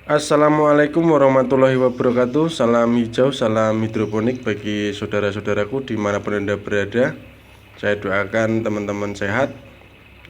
Assalamualaikum warahmatullahi wabarakatuh. Salam hijau, salam hidroponik bagi saudara-saudaraku dimanapun Anda berada. Saya doakan teman-teman sehat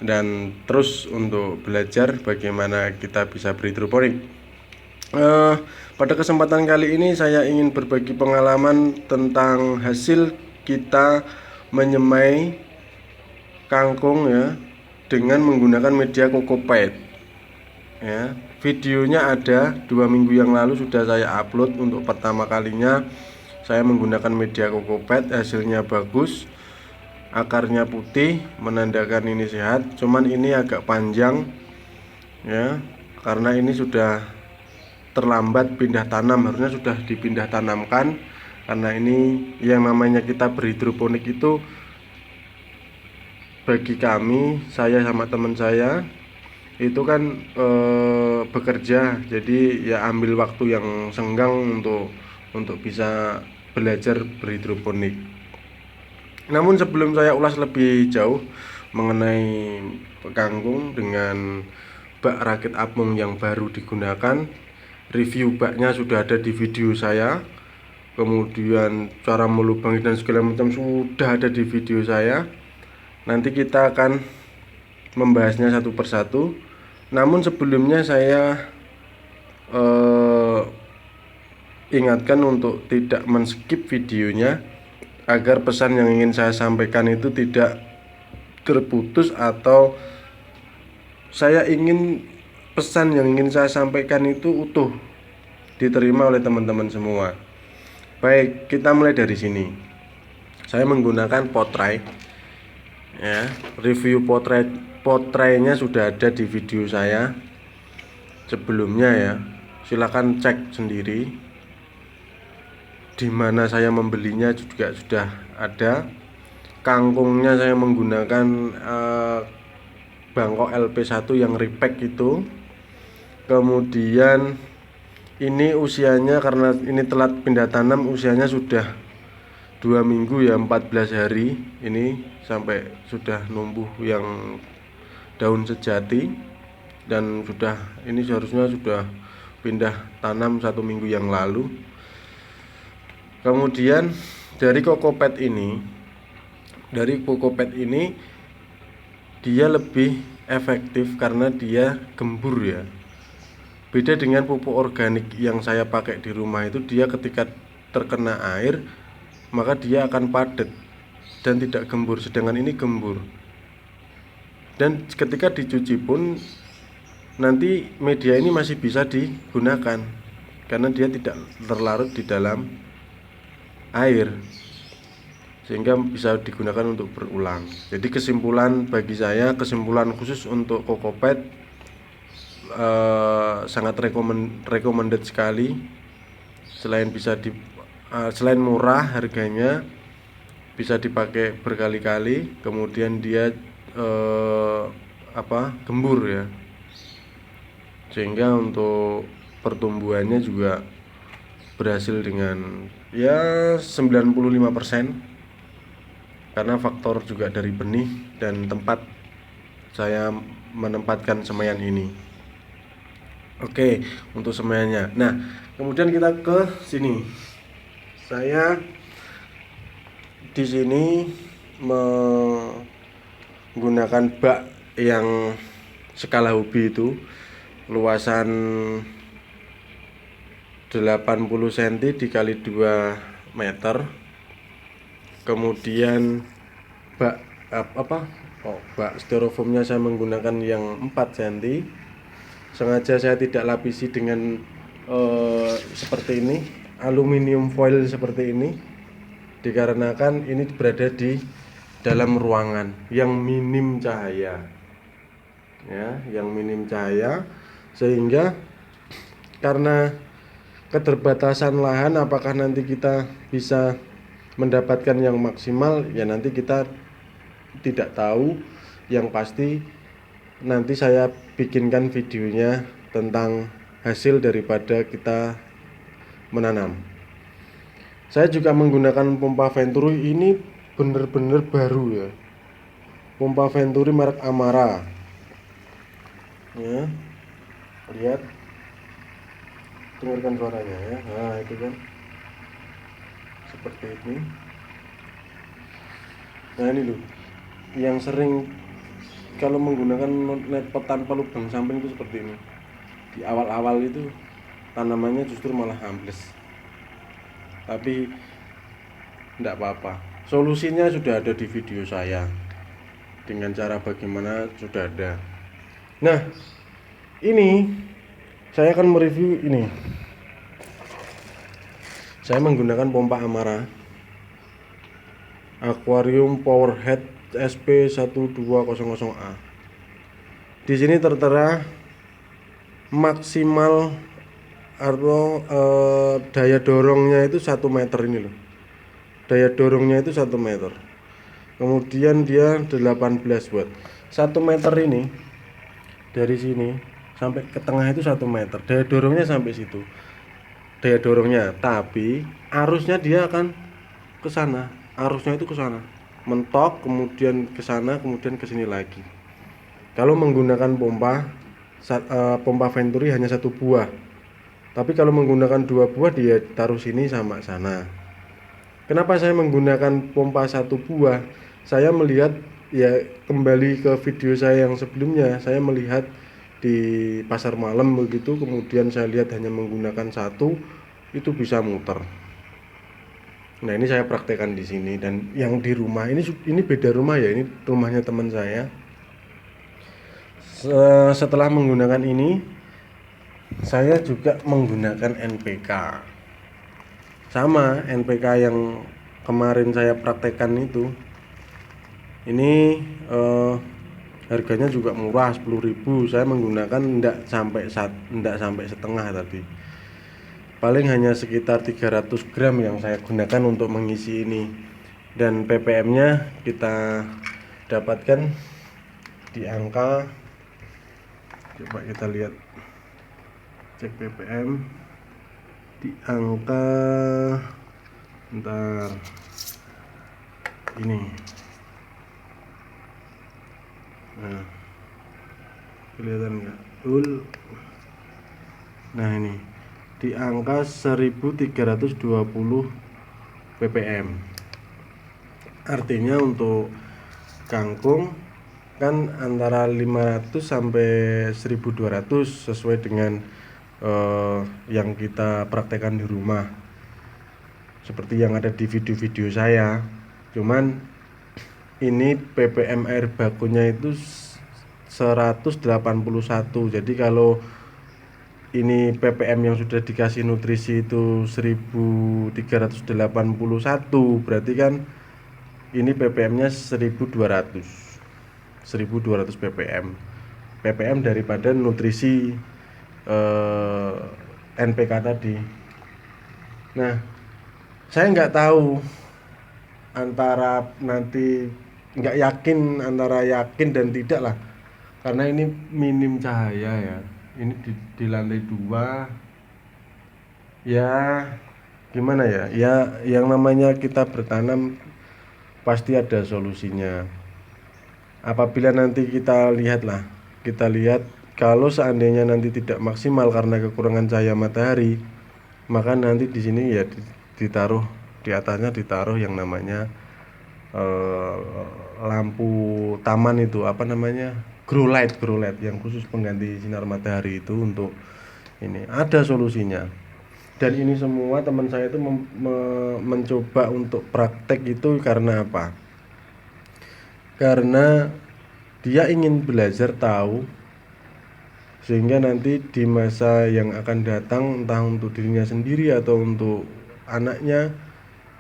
dan terus untuk belajar bagaimana kita bisa berhidroponik. Pada kesempatan kali ini saya ingin berbagi pengalaman tentang hasil kita menyemai kangkung ya dengan menggunakan media Kokopet. Ya, videonya ada 2 minggu yang lalu sudah saya upload untuk pertama kalinya. Saya menggunakan media Kokopet, hasilnya bagus, akarnya putih, menandakan ini sehat. Cuman ini agak panjang ya, karena ini sudah terlambat pindah tanam, harusnya sudah dipindah tanamkan. Karena ini yang namanya kita berhidroponik itu bagi kami, saya sama teman saya itu kan bekerja, jadi ya ambil waktu yang senggang untuk bisa belajar berhidroponik. Namun sebelum saya ulas lebih jauh mengenai kangkung dengan bak rakit apung yang baru digunakan, review baknya sudah ada di video saya, kemudian cara melubangi dan segala macam sudah ada di video saya. Nanti kita akan membahasnya satu persatu. Namun sebelumnya saya ingatkan untuk tidak men-skip videonya agar pesan yang ingin saya sampaikan itu tidak terputus, atau saya ingin pesan yang ingin saya sampaikan itu utuh diterima oleh teman-teman semua. Baik, kita mulai dari sini. Saya menggunakan potray ya, review potraynya sudah ada di video saya sebelumnya ya. Silakan cek sendiri. Di mana saya membelinya juga sudah ada. Kangkungnya saya menggunakan Bangkok LP1 yang repack itu. Kemudian ini usianya, karena ini telat pindah tanam, usianya sudah 2 minggu ya, 14 hari ini sampai sudah numbuh yang daun sejati, dan ini seharusnya sudah pindah tanam 1 minggu yang lalu. Kemudian dari Kokopet ini dia lebih efektif karena dia gembur ya. Beda dengan pupuk organik yang saya pakai di rumah, itu dia ketika terkena air maka dia akan padat dan tidak gembur, sedangkan ini gembur. Dan ketika dicuci pun nanti media ini masih bisa digunakan karena dia tidak terlarut di dalam air, sehingga bisa digunakan untuk berulang. Jadi kesimpulan khusus untuk Kokopet sangat recommended sekali. Selain murah harganya, bisa dipakai berkali-kali, kemudian dia gembur ya, sehingga untuk pertumbuhannya juga berhasil dengan ya 95%, karena faktor juga dari benih dan tempat saya menempatkan semaian ini. Oke, untuk semaiannya. Nah, kemudian kita ke sini. Saya di sini menggunakan bak yang skala hobi itu, luasan 80 cm dikali 2 meter. Kemudian bak styrofoamnya saya menggunakan yang 4 cm. Sengaja saya tidak lapisi dengan seperti ini, aluminium foil seperti ini, dikarenakan ini berada di dalam ruangan yang minim cahaya ya, sehingga karena keterbatasan lahan, apakah nanti kita bisa mendapatkan yang maksimal ya, nanti kita tidak tahu. Yang pasti nanti saya bikinkan videonya tentang hasil daripada kita menanam. Saya juga menggunakan pompa Venturi, ini benar-benar baru ya, pompa Venturi merek Amara ya, lihat dengarkan suaranya ya. Nah itu kan seperti ini. Nah ini loh yang sering kalau menggunakan netpot tanpa lubang samping itu seperti ini. Di awal-awal itu tanamannya justru malah ambles, tapi tidak apa-apa, solusinya sudah ada di video saya, dengan cara bagaimana sudah ada. Nah ini saya akan mereview ini. Saya menggunakan pompa Amara Aquarium Powerhead SP1200A. Di sini tertera maksimal atau daya dorongnya itu 1 meter ini loh. Daya dorongnya itu 1 meter. Kemudian dia 18 watt. 1 meter ini dari sini sampai ke tengah itu 1 meter. Daya dorongnya sampai situ. Daya dorongnya, tapi arusnya dia akan ke sana. Arusnya itu ke sana. Mentok, kemudian ke sana, kemudian ke sini lagi. Kalau menggunakan pompa Venturi hanya 1 buah. Tapi kalau menggunakan 2 buah dia taruh sini sama sana. Kenapa saya menggunakan pompa 1 buah? Saya melihat ya kembali ke video saya yang sebelumnya, saya melihat di pasar malam begitu, kemudian saya lihat hanya menggunakan 1 itu bisa muter. Nah ini saya praktekkan di sini, dan yang di rumah ini beda rumah ya, ini rumahnya teman saya. Setelah menggunakan ini, saya juga menggunakan NPK. Sama NPK yang kemarin saya praktekkan itu. Ini harganya juga murah, 10.000. Saya menggunakan enggak sampai setengah tadi. Paling hanya sekitar 300 gram yang saya gunakan untuk mengisi ini. Dan ppm-nya kita dapatkan di angka, coba kita lihat, cek ppm di angka, bentar, ini. Nah, kelihatan nggak? Nah ini di angka 1320 ppm. Artinya untuk kangkung kan antara 500 sampai 1200 sesuai dengan yang kita praktekkan di rumah, seperti yang ada di video-video saya. Cuman ini ppm air bakunya itu 181. Jadi kalau ini ppm yang sudah dikasih nutrisi itu 1381, berarti kan ini ppm-nya 1200 ppm daripada nutrisi NPK tadi. Nah saya nggak tahu antara nanti, nggak yakin antara yakin dan tidak lah, karena ini minim cahaya ya. Ini di lantai 2 ya, gimana ya, yang namanya kita bertanam pasti ada solusinya. Apabila nanti kita lihat kalau seandainya nanti tidak maksimal karena kekurangan cahaya matahari, maka nanti di sini ya ditaruh di atasnya, ditaruh yang namanya lampu taman itu, apa namanya, grow light yang khusus pengganti sinar matahari itu. Untuk ini ada solusinya. Dan ini semua teman saya itu mencoba untuk praktek itu karena apa? Karena dia ingin belajar tahu, sehingga nanti di masa yang akan datang, entah untuk dirinya sendiri atau untuk anaknya,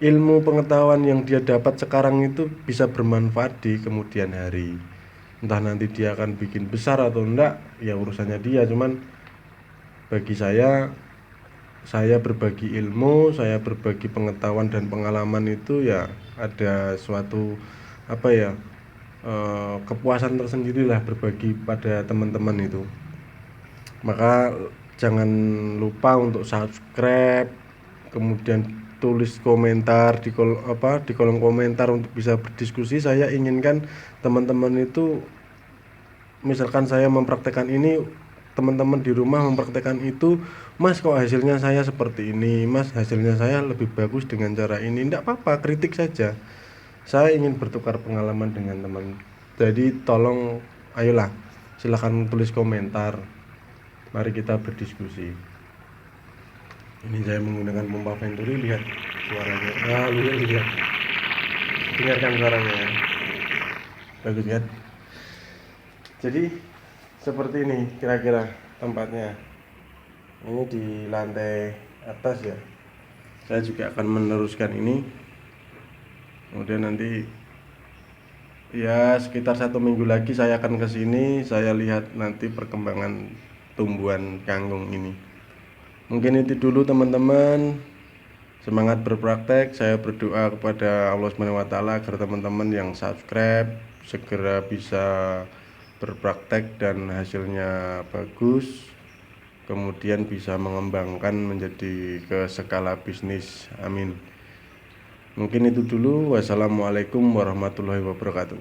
ilmu pengetahuan yang dia dapat sekarang itu bisa bermanfaat di kemudian hari. Entah nanti dia akan bikin besar atau enggak, ya urusannya dia. Cuman bagi saya berbagi ilmu, saya berbagi pengetahuan dan pengalaman itu ya ada suatu kepuasan tersendiri lah berbagi pada teman-teman itu. Maka jangan lupa untuk subscribe, kemudian tulis komentar di kolom komentar untuk bisa berdiskusi. Saya inginkan teman-teman itu, misalkan saya mempraktekkan ini, teman-teman di rumah mempraktekkan itu, Mas kok hasilnya saya seperti ini, Mas hasilnya saya lebih bagus dengan cara ini, tidak apa-apa, kritik saja. Saya ingin bertukar pengalaman dengan teman. Jadi tolong, ayolah, silahkan tulis komentar. Mari kita berdiskusi. Ini saya menggunakan pompa Venturi, lihat suaranya. Nah, lihat. Dengarkan suaranya ya. Bagus kan? Jadi seperti ini kira-kira tempatnya. Ini di lantai atas ya. Saya juga akan meneruskan ini. Kemudian nanti ya sekitar 1 minggu lagi saya akan ke sini. Saya lihat nanti perkembangan tumbuhan kangkung ini. Mungkin itu dulu teman-teman. Semangat berpraktek. Saya berdoa kepada Allah SWT agar teman-teman yang subscribe segera bisa berpraktek dan hasilnya bagus, kemudian bisa mengembangkan menjadi ke skala bisnis. Amin. Mungkin itu dulu. Wassalamualaikum warahmatullahi wabarakatuh.